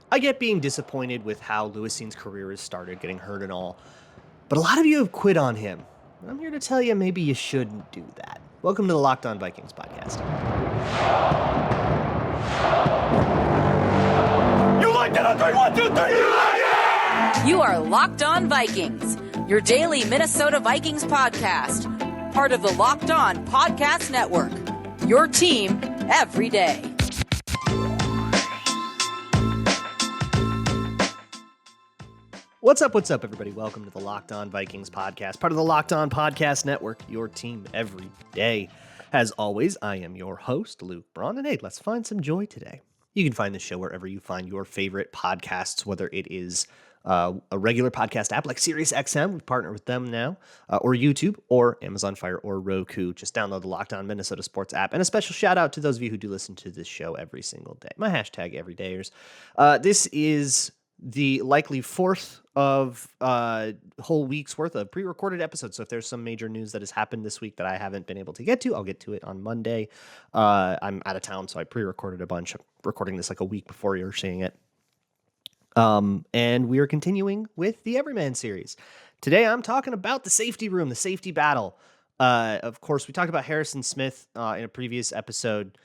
I get being disappointed with how Lewis Cine's career has started, getting hurt and all, but a lot of you have quit on him. And I'm here to tell you maybe you shouldn't do that. Welcome to the Locked On Vikings podcast. You like that on 3, 1, 2, 3, you like it! You are Locked On Vikings, your daily Minnesota Vikings podcast, part of the Locked On Podcast Network, your team every day. What's up, everybody? Welcome to the Locked On Vikings podcast, part of the Locked On Podcast Network, your team every day. As always, I am your host, Luke Braun, and hey, let's find some joy today. You can find the show wherever you find your favorite podcasts, whether it is a regular podcast app like SiriusXM, we partner with them now, or YouTube, or Amazon Fire, or Roku. Just download the Locked On Minnesota Sports app. And a special shout out to those of you who do listen to this show every single day. My hashtag everydayers. This is the likely fourth of whole week's worth of pre-recorded episodes. So if there's some major news that has happened this week that I haven't been able to get to, I'll get to it on Monday. I'm out of town, so I pre-recorded a bunch. I'm recording this like a week before you're seeing it. And we are continuing with the Everyman series. Today I'm talking about the safety room, the safety battle. Of course, we talked about Harrison Smith in a previous episode.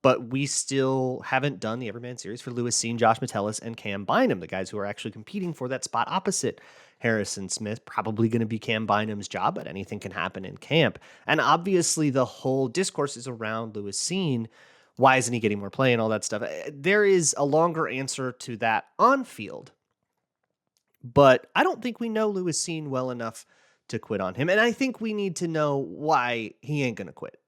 But we still haven't done the Everyman series for Lewis Cine, Josh Metellus, and Cam Bynum, the guys who are actually competing for that spot opposite Harrison Smith. Probably going to be Cam Bynum's job, but anything can happen in camp. And obviously the whole discourse is around Lewis Cine. Why isn't he getting more play and all that stuff? There is a longer answer to that on field, but I don't think we know Lewis Cine well enough to quit on him. And I think we need to know why he ain't going to quit.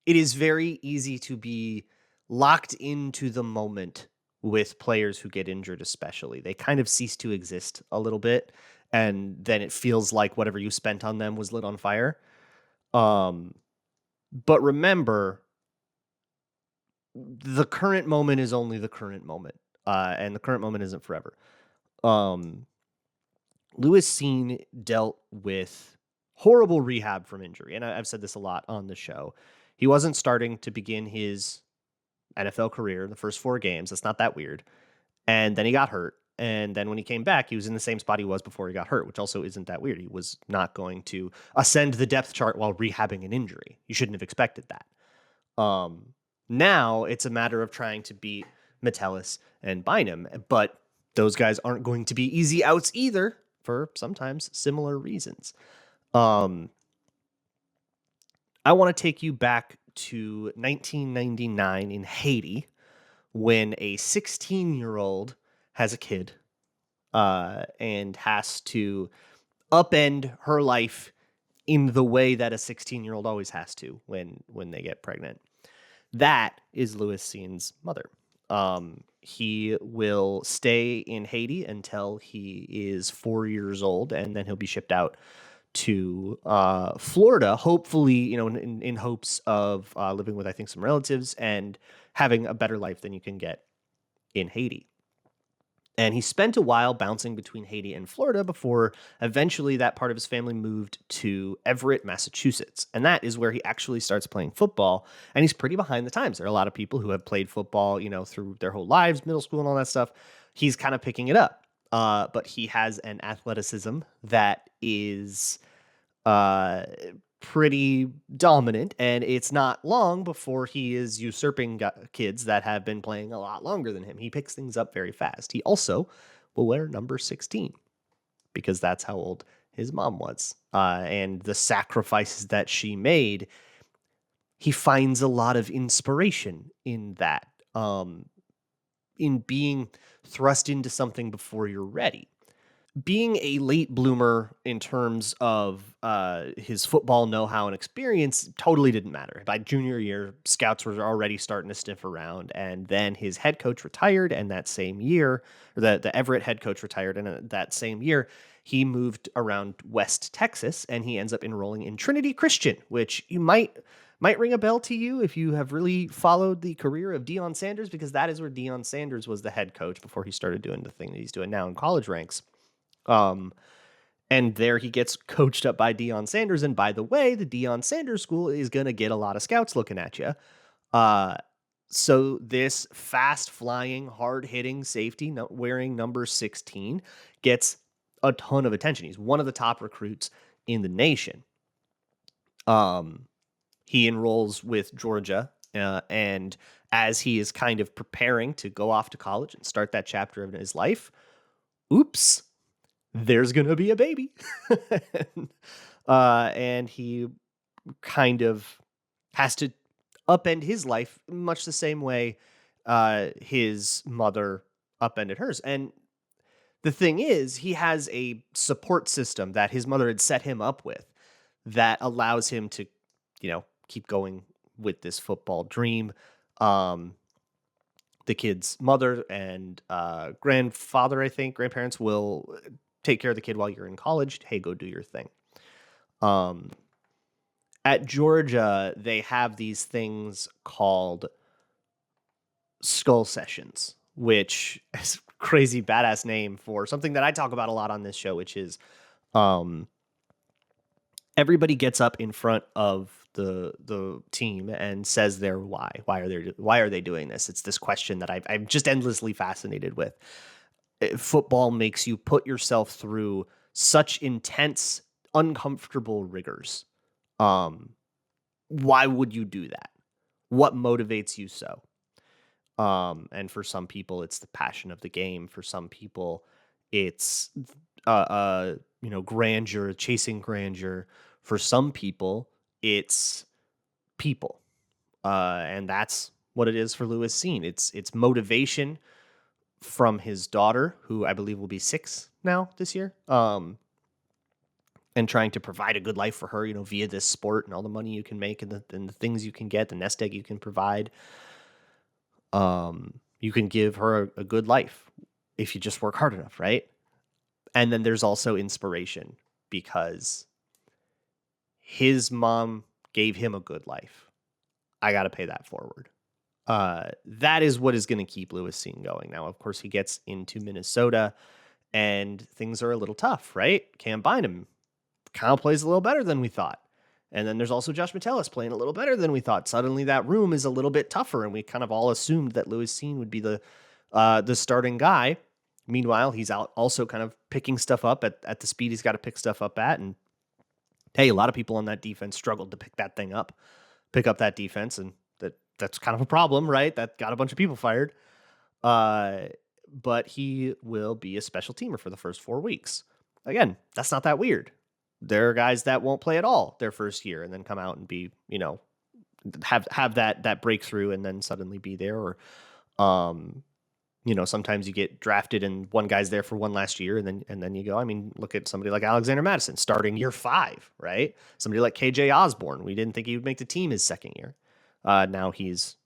It is very easy to be locked into the moment with players who get injured, especially. They kind of cease to exist a little bit, and then it feels like whatever you spent on them was lit on fire. But remember, the current moment is only the current moment, and the current moment isn't forever. Lewis Cine dealt with horrible rehab from injury, and I've said this a lot on the show. He wasn't starting to begin his NFL career in the first 4 games. That's not that weird. And then he got hurt. And then when he came back, he was in the same spot he was before he got hurt, which also isn't that weird. He was not going to ascend the depth chart while rehabbing an injury. You shouldn't have expected that. Now it's a matter of trying to beat Metellus and Bynum, but those guys aren't going to be easy outs either for sometimes similar reasons. I want to take you back to 1999 in Haiti when a 16-year-old has a kid and has to upend her life in the way that a 16-year-old always has to when they get pregnant. That is Lewis Cine's mother. He will stay in Haiti until he is 4 years old, and then he'll be shipped out to Florida, hopefully, in hopes of living with, I think, some relatives and having a better life than you can get in Haiti. And he spent a while bouncing between Haiti and Florida before eventually that part of his family moved to Everett, Massachusetts. And that is where he actually starts playing football. And he's pretty behind the times. There are a lot of people who have played football, through their whole lives, middle school and all that stuff. He's kind of picking it up. But he has an athleticism that is pretty dominant, and it's not long before he is usurping kids that have been playing a lot longer than him. He picks things up very fast. He also will wear number 16 because that's how old his mom was. And the sacrifices that she made, he finds a lot of inspiration in that, in being thrust into something before you're ready. Being a late bloomer in terms of his football know-how and experience totally didn't matter. By junior year, scouts were already starting to sniff around, and then his head coach retired, and that same year, or the Everett head coach retired, and that same year, he moved around West Texas, and he ends up enrolling in Trinity Christian, which you might ring a bell to you if you have really followed the career of Deion Sanders, because that is where Deion Sanders was the head coach before he started doing the thing that he's doing now in college ranks. And there he gets coached up by Deion Sanders. And by the way, the Deion Sanders school is going to get a lot of scouts looking at you. So this fast-flying, hard-hitting safety wearing number 16 gets a ton of attention. He's one of the top recruits in the nation. He enrolls with Georgia, and as he is kind of preparing to go off to college and start that chapter of his life, oops, there's going to be a baby. And he kind of has to upend his life much the same way his mother upended hers. And the thing is, he has a support system that his mother had set him up with that allows him to, keep going with this football dream. The kid's mother and grandparents will take care of the kid while you're in college. Hey, go do your thing. At Georgia, they have these things called skull sessions, which is a crazy badass name for something that I talk about a lot on this show, which is everybody gets up in front of the team and says their why. Why are they doing this? It's this question that I'm just endlessly fascinated with. Football makes you put yourself through such intense, uncomfortable rigors. Why would you do that? What motivates you so? And for some people, it's the passion of the game. For some people, it's grandeur, chasing grandeur. For some people, it's people. And that's what it is for Lewis Cine. It's motivation from his daughter, who I believe will be 6 now this year. And trying to provide a good life for her, via this sport and all the money you can make and the things you can get, the nest egg you can provide. You can give her a good life if you just work hard enough, right? And then there's also inspiration because his mom gave him a good life. I got to pay that forward. That is what is going to keep Lewis Cine going. Now, of course, he gets into Minnesota and things are a little tough, right? Cam Bynum kind of plays a little better than we thought. And then there's also Josh Metellus playing a little better than we thought. Suddenly that room is a little bit tougher, and we kind of all assumed that Lewis Cine would be the starting guy. Meanwhile, he's out also kind of picking stuff up at the speed he's got to pick stuff up at. And hey, a lot of people on that defense struggled to pick up that defense, and that's kind of a problem, right? That got a bunch of people fired. But he will be a special teamer for the first 4 weeks. Again, that's not that weird. There are guys that won't play at all their first year and then come out and be, have that breakthrough and then suddenly be there. Or, sometimes you get drafted and one guy's there for one last year and then you go. I mean, look at somebody like Alexander Madison starting year 5, right? Somebody like KJ Osborne. We didn't think he would make the team his second year. Now he's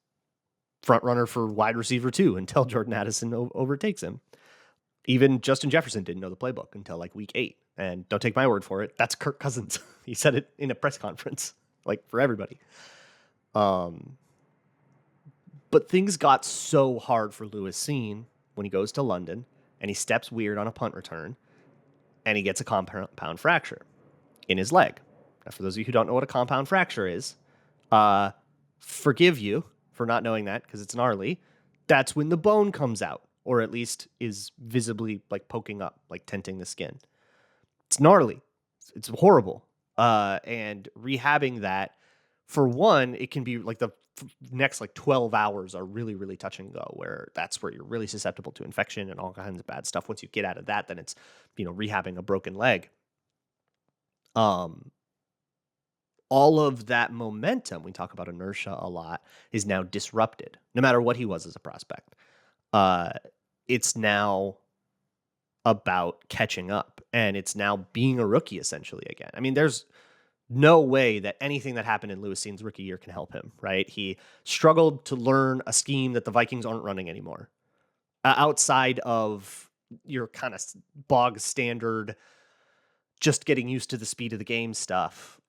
front runner for wide receiver 2 until Jordan Addison overtakes him. Even Justin Jefferson didn't know the playbook until like week 8. And don't take my word for it. That's Kirk Cousins. He said it in a press conference, like for everybody. But things got so hard for Lewis Cine when he goes to London and he steps weird on a punt return and he gets a compound fracture in his leg. Now, for those of you who don't know what a compound fracture is, forgive you for not knowing that because it's gnarly. That's when the bone comes out, or at least is visibly like poking up, like tenting the skin. It's gnarly. It's horrible. And rehabbing that, for one, it can be like the next 12 hours are really, really touch and go, where that's where you're really susceptible to infection and all kinds of bad stuff. Once you get out of that, then it's, rehabbing a broken leg. All of that momentum, we talk about inertia a lot, is now disrupted, no matter what he was as a prospect. It's now about catching up, and it's now being a rookie essentially again. I mean, there's no way that anything that happened in Lewis Cine's rookie year can help him, right? He struggled to learn a scheme that the Vikings aren't running anymore. Outside of your kind of bog standard, just getting used to the speed of the game stuff,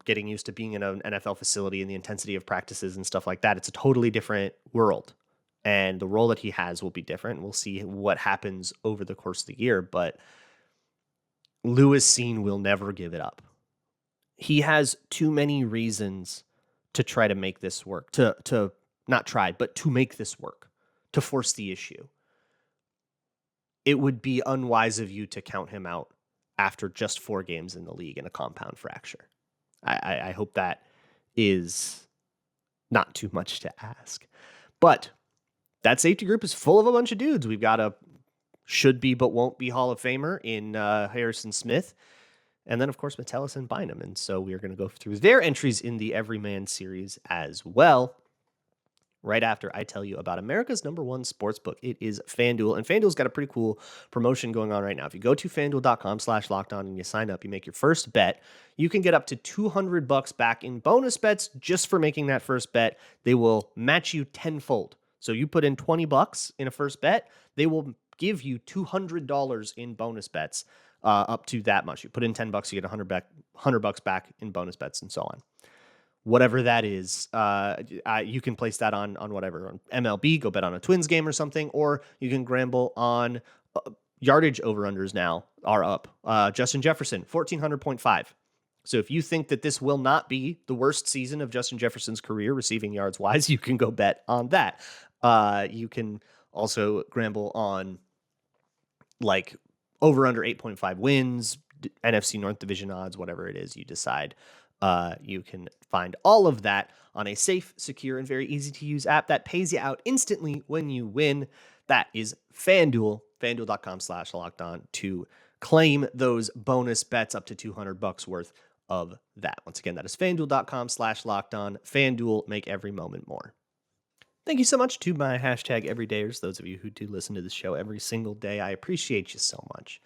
getting used to being in an NFL facility and the intensity of practices and stuff like that. It's a totally different world. And the role that he has will be different. We'll see what happens over the course of the year. But Lewis Cine will never give it up. He has too many reasons to try to make this work, to not tried, but to make this work, to force the issue, it would be unwise of you to count him out after just 4 games in the league and a compound fracture. I hope that is not too much to ask. But that safety group is full of a bunch of dudes. We've got a should be but won't be Hall of Famer in Harrison Smith. And then, of course, Metellus and Bynum. And so we are going to go through their entries in the Everyman series as well. Right after I tell you about America's #1 sportsbook, it is FanDuel. And FanDuel's got a pretty cool promotion going on right now. If you go to FanDuel.com/lockedon and you sign up, you make your first bet, you can get up to $200 back in bonus bets just for making that first bet. They will match you tenfold. So you put in $20 in a first bet, they will give you $200 in bonus bets up to that much. You put in $10, you get $100 back in bonus bets and so on. Whatever that is, you can place that on whatever. On MLB, go bet on a Twins game or something, or you can gamble on yardage over-unders now are up. Justin Jefferson, 1,400.5. So if you think that this will not be the worst season of Justin Jefferson's career receiving yards-wise, you can go bet on that. You can also gamble on like over-under 8.5 wins, NFC North Division odds, whatever it is you decide. You can find all of that on a safe, secure, and very easy-to-use app that pays you out instantly when you win. That is FanDuel, FanDuel.com/lockedon to claim those bonus bets up to $200 worth of that. Once again, that is FanDuel.com/lockedon. FanDuel, make every moment more. Thank you so much to my hashtag everydayers, those of you who do listen to this show every single day. I appreciate you so much.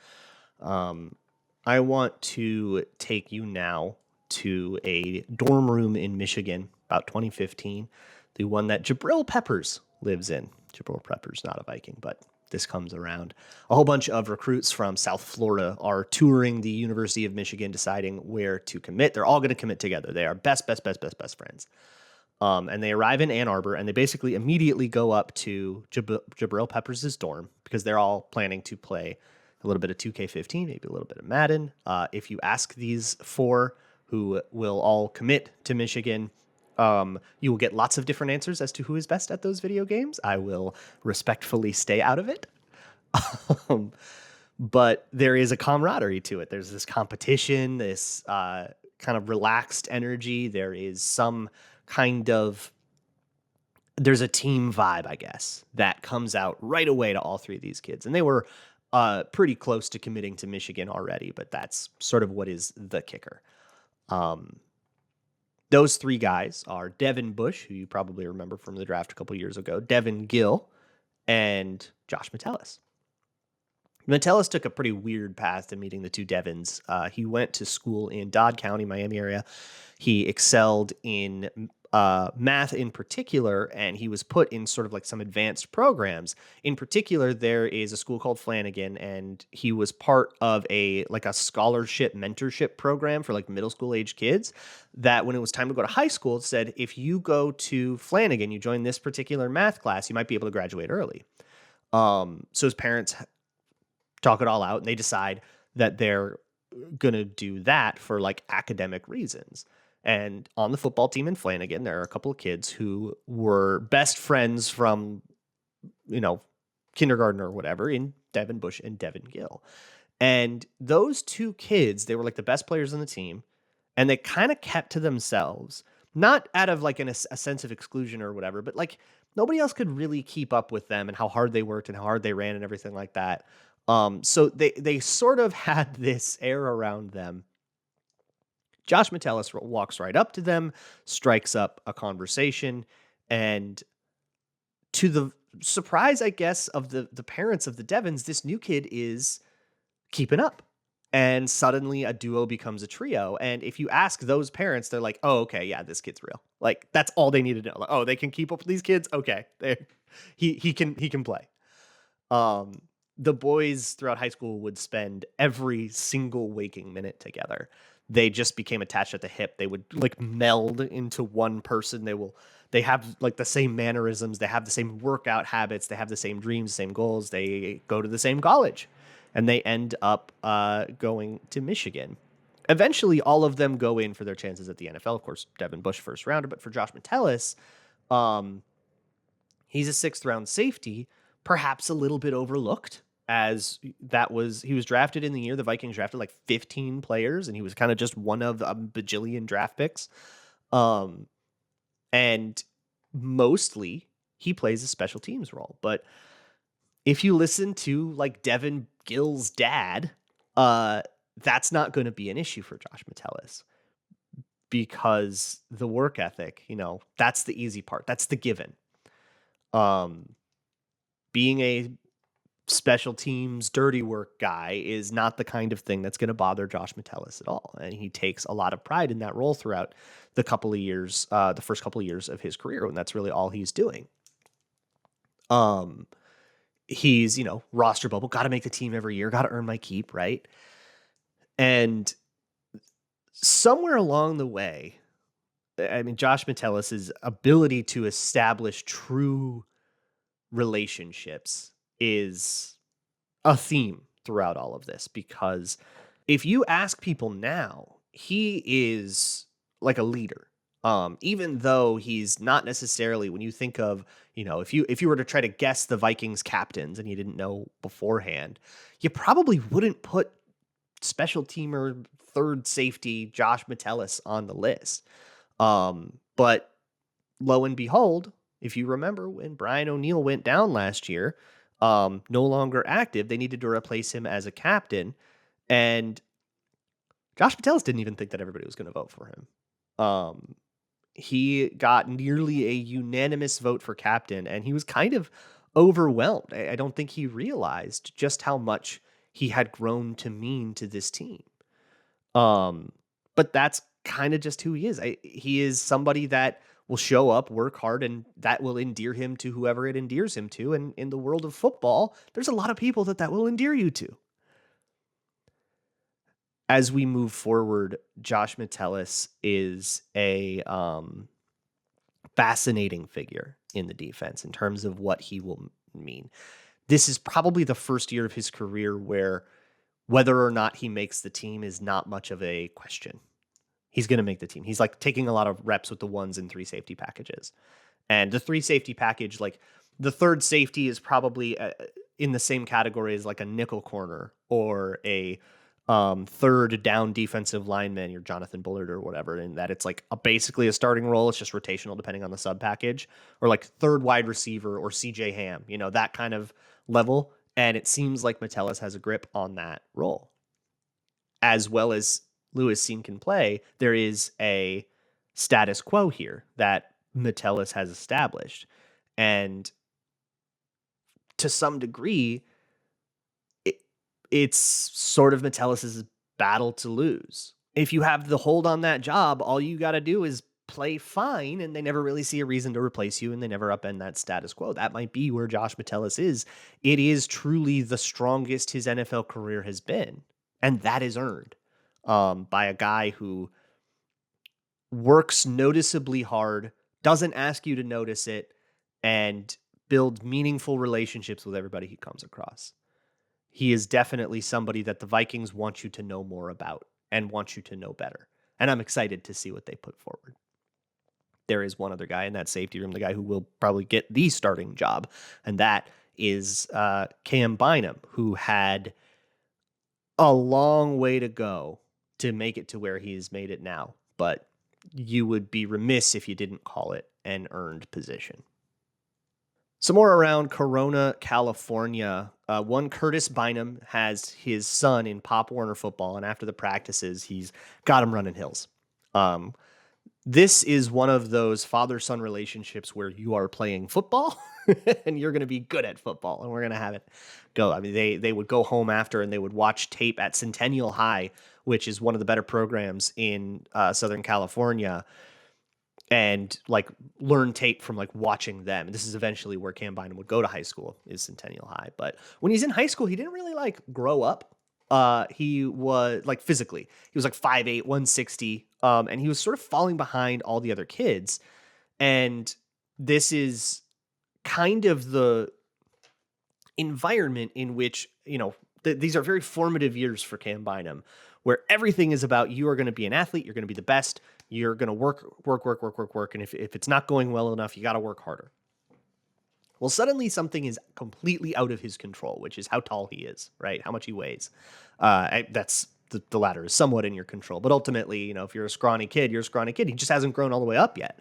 I want to take you now to a dorm room in Michigan, about 2015, the one that Jabril Peppers lives in. Jabril Peppers, not a Viking, but this comes around. A whole bunch of recruits from South Florida are touring the University of Michigan, deciding where to commit. They're all going to commit together. They are best friends. And they arrive in Ann Arbor, and they basically immediately go up to Jabril Peppers' dorm because they're all planning to play a little bit of 2K15, maybe a little bit of Madden. If you ask these 4 who will all commit to Michigan, you will get lots of different answers as to who is best at those video games. I will respectfully stay out of it. But there is a camaraderie to it. There's this competition, this kind of relaxed energy. There is some kind of, there's a team vibe, I guess, that comes out right away to all 3 of these kids. And they were pretty close to committing to Michigan already, but that's sort of what is the kicker. Those 3 guys are Devin Bush, who you probably remember from the draft a couple years ago, Devin Gill, and Josh Metellus. Metellus took a pretty weird path to meeting the 2 Devins. He went to school in Dodd County, Miami area. He excelled in math in particular, and he was put in sort of like some advanced programs. In particular, there is a school called Flanagan, and he was part of a scholarship mentorship program for like middle school age kids that when it was time to go to high school, it said, if you go to Flanagan, you join this particular math class, you might be able to graduate early. So his parents talk it all out, and they decide that they're going to do that for like academic reasons. And on the football team in Flanagan, there are a couple of kids who were best friends from, kindergarten or whatever, in Devin Bush and Devin Gill. And those 2 kids, they were like the best players on the team, and they kind of kept to themselves, not out of like a sense of exclusion or whatever, but like nobody else could really keep up with them and how hard they worked and how hard they ran and everything like that. So they sort of had this air around them. Josh Metellus walks right up to them, strikes up a conversation, and to the surprise, I guess, of the parents of the Devins, this new kid is keeping up. And suddenly a duo becomes a trio. And if you ask those parents, they're like, oh, okay, yeah, this kid's real. Like, that's all they need to know. Like, oh, they can keep up with these kids? Okay, he can play. The boys throughout high school would spend every single waking minute together. They just became attached at the hip. They would like meld into one person. They have like the same mannerisms. They have the same workout habits. They have the same dreams, same goals. They go to the same college, and they end up going to Michigan. Eventually, all of them go in for their chances at the NFL. Of course, Devin Bush first rounder, but for Josh Metellus, He's a 6th round safety, perhaps a little bit overlooked, as he was drafted in the year the Vikings drafted like 15 players, and he was kind of just one of a bajillion draft picks. And mostly he plays a special teams role. But if you listen to like Devin Gill's dad, that's not going to be an issue for Josh Metellus, because the work ethic, that's the easy part. That's the given. Being a special teams dirty work guy is not the kind of thing that's going to bother Josh Metellus at all. And he takes a lot of pride in that role throughout the first couple of years of his career. And that's really all he's doing. He's, roster bubble, got to make the team every year, got to earn my keep. Right. And somewhere along the way, I mean, Josh Metellus' ability to establish true relationships is a theme throughout all of this, because if you ask people now, he is like a leader. Even though he's not necessarily, when you think of, if you were to try to guess the Vikings captains and you didn't know beforehand, you probably wouldn't put special teamer third safety Josh Metellus on the list. But lo and behold, if you remember when Brian O'Neill went down last year, no longer active, they needed to replace him as a captain. And Josh Metellus didn't even think that everybody was going to vote for him. He got nearly a unanimous vote for captain, and he was kind of overwhelmed. I don't think he realized just how much he had grown to mean to this team. But that's kind of just who he is. He is somebody that will show up, work hard, and that will endear him to whoever it endears him to. And in the world of football, there's a lot of people that will endear you to. As we move forward, Josh Metellus is a fascinating figure in the defense in terms of what he will mean. This is probably the first year of his career where whether or not he makes the team is not much of a question. He's going to make the team. He's like taking a lot of reps with the 1s and 3 safety packages. And the 3 safety package, like the third safety is probably in the same category as like a nickel corner or a third down defensive lineman, your Jonathan Bullard or whatever, in that it's like basically a starting role. It's just rotational depending on the sub package, or like third wide receiver or CJ Ham, that kind of level. And it seems like Metellus has a grip on that role. As well as Lewis Cine can play, there is a status quo here that Metellus has established. And to some degree, it's sort of Metellus' battle to lose. If you have the hold on that job, all you got to do is play fine, and they never really see a reason to replace you, and they never upend that status quo. That might be where Josh Metellus is. It is truly the strongest his NFL career has been, and that is earned by a guy who works noticeably hard, doesn't ask you to notice it, and builds meaningful relationships with everybody he comes across. He is definitely somebody that the Vikings want you to know more about and want you to know better. And I'm excited to see what they put forward. There is one other guy in that safety room, the guy who will probably get the starting job, and that is Cam Bynum, who had a long way to go to make it to where he's made it now. But you would be remiss if you didn't call it an earned position. Some more around Corona, California. One Curtis Bynum has his son in Pop Warner football, and after the practices, he's got him running hills. This is one of those father-son relationships where you are playing football and you're going to be good at football, and we're going to have it go. I mean, they would go home after and they would watch tape at Centennial High, which is one of the better programs in Southern California, and like learn tape from like watching them. And this is eventually where Cam Bynum would go to high school, is Centennial High. But when he's in high school, he didn't really like grow up. He was like physically, he was like 5'8", 160. And he was sort of falling behind all the other kids. And this is kind of the environment in which, these are very formative years for Cam Bynum, where everything is about, you are going to be an athlete. You're going to be the best. You're going to work. And if it's not going well enough, you got to work harder. Well, suddenly something is completely out of his control, which is how tall he is, right? How much he weighs. That's the latter is somewhat in your control, but ultimately, if you're a scrawny kid, you're a scrawny kid. He just hasn't grown all the way up yet.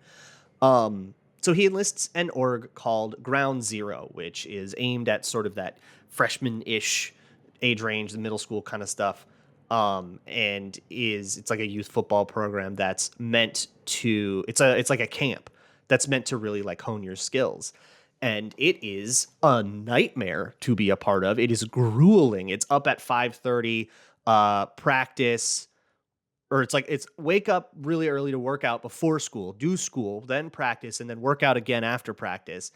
So he enlists an org called Ground Zero, which is aimed at sort of that freshman-ish age range, the middle school kind of stuff. And it's like a youth football program that's meant to it's like a camp that's meant to really like hone your skills. And it is a nightmare to be a part of. It is grueling. It's up at 5:30, practice, or it's wake up really early to work out before school, do school, then practice, and then work out again after practice.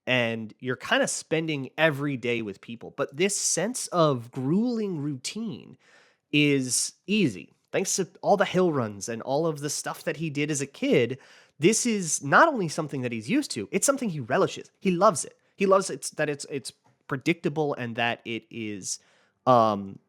And you're kind of spending every day with people. But this sense of grueling routine is easy. Thanks to all the hill runs and all of the stuff that he did as a kid, this is not only something that he's used to, it's something he relishes. He loves it. He loves it's predictable and that it is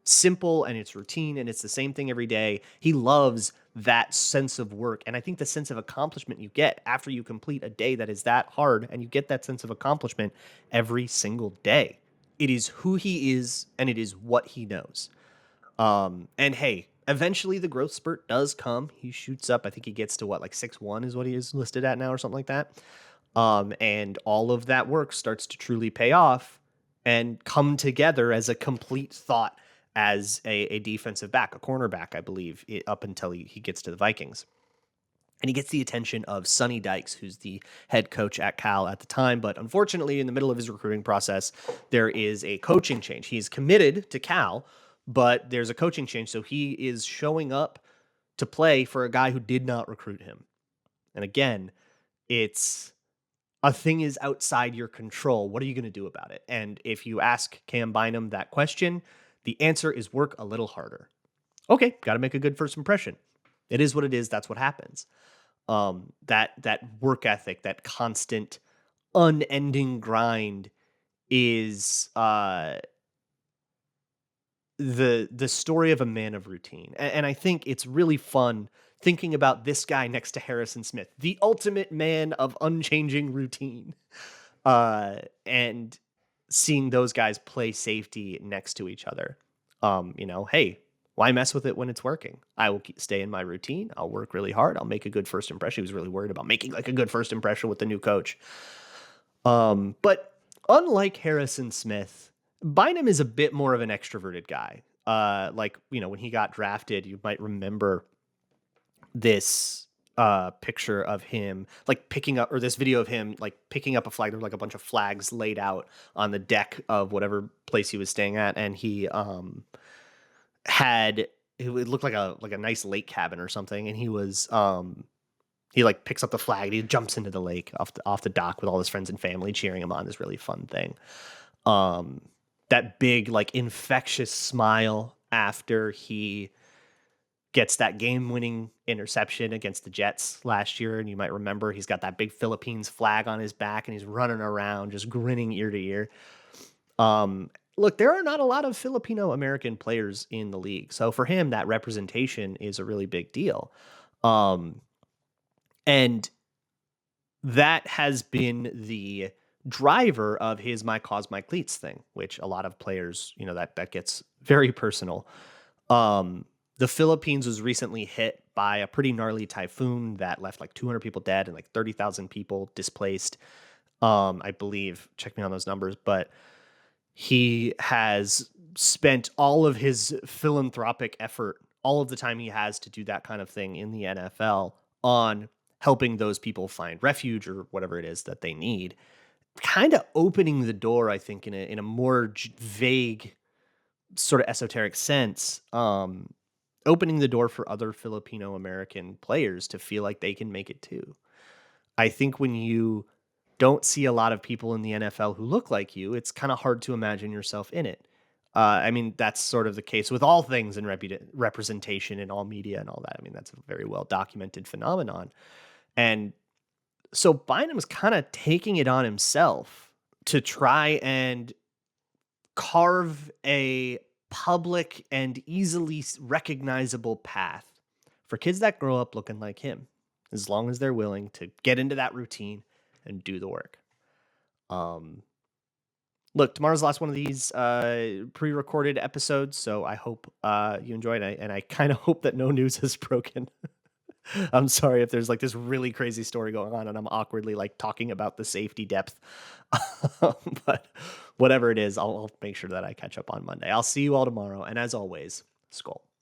simple and it's routine and it's the same thing every day. He loves that sense of work. And I think the sense of accomplishment you get after you complete a day that is that hard, and you get that sense of accomplishment every single day. It is who he is and it is what he knows. And hey, eventually the growth spurt does come. He shoots up. I think he gets to like 6'1" is what he is listed at now or something like that. And all of that work starts to truly pay off and come together as a complete thought as a defensive back, a cornerback, I believe, up until he gets to the Vikings. And he gets the attention of Sonny Dykes, who's the head coach at Cal at the time. But unfortunately, in the middle of his recruiting process, there is a coaching change. He's committed to Cal, but there's a coaching change. So he is showing up to play for a guy who did not recruit him. And again, it's a thing is outside your control. What are you going to do about it? And if you ask Cam Bynum that question, the answer is work a little harder. Okay, got to make a good first impression. It is what it is. That's what happens. That work ethic, that constant, unending grind is the story of a man of routine. And I think it's really fun thinking about this guy next to Harrison Smith, the ultimate man of unchanging routine, and seeing those guys play safety next to each other. Hey, why mess with it when it's working? I will stay in my routine. I'll work really hard. I'll make a good first impression. He was really worried about making like a good first impression with the new coach. But unlike Harrison Smith, Bynum is a bit more of an extroverted guy. When he got drafted, you might remember this picture of him like picking up, or this video of him like picking up a flag. There were like a bunch of flags laid out on the deck of whatever place he was staying at, and he it looked like a nice lake cabin or something, and he like picks up the flag and he jumps into the lake off the dock with all his friends and family cheering him on. This really fun thing. That big like infectious smile after he gets that game-winning interception against the Jets last year. And you might remember he's got that big Philippines flag on his back and he's running around just grinning ear to ear. Look, there are not a lot of Filipino-American players in the league. So for him, that representation is a really big deal. And that has been the driver of his My Cause, My Cleats thing, which a lot of players, that gets very personal. The Philippines was recently hit by a pretty gnarly typhoon that left like 200 people dead and like 30,000 people displaced. I believe, check me on those numbers, but he has spent all of his philanthropic effort, all of the time he has to do that kind of thing in the NFL, on helping those people find refuge or whatever it is that they need. Kind of opening the door, I think, in a more vague, sort of esoteric sense, opening the door for other Filipino American players to feel like they can make it too. I think when you don't see a lot of people in the NFL who look like you, it's kind of hard to imagine yourself in it. I mean, that's sort of the case with all things in representation in all media and all that. I mean, that's a very well documented phenomenon. And so Bynum's kind of taking it on himself to try and carve a public and easily recognizable path for kids that grow up looking like him, as long as they're willing to get into that routine and do the work. Look, tomorrow's the last one of these pre-recorded episodes, so I hope you enjoyed it, and I kind of hope that no news is broken. I'm sorry if there's like this really crazy story going on and I'm awkwardly like talking about the safety depth. But whatever it is, I'll make sure that I catch up on Monday. I'll see you all tomorrow. And as always, Skull.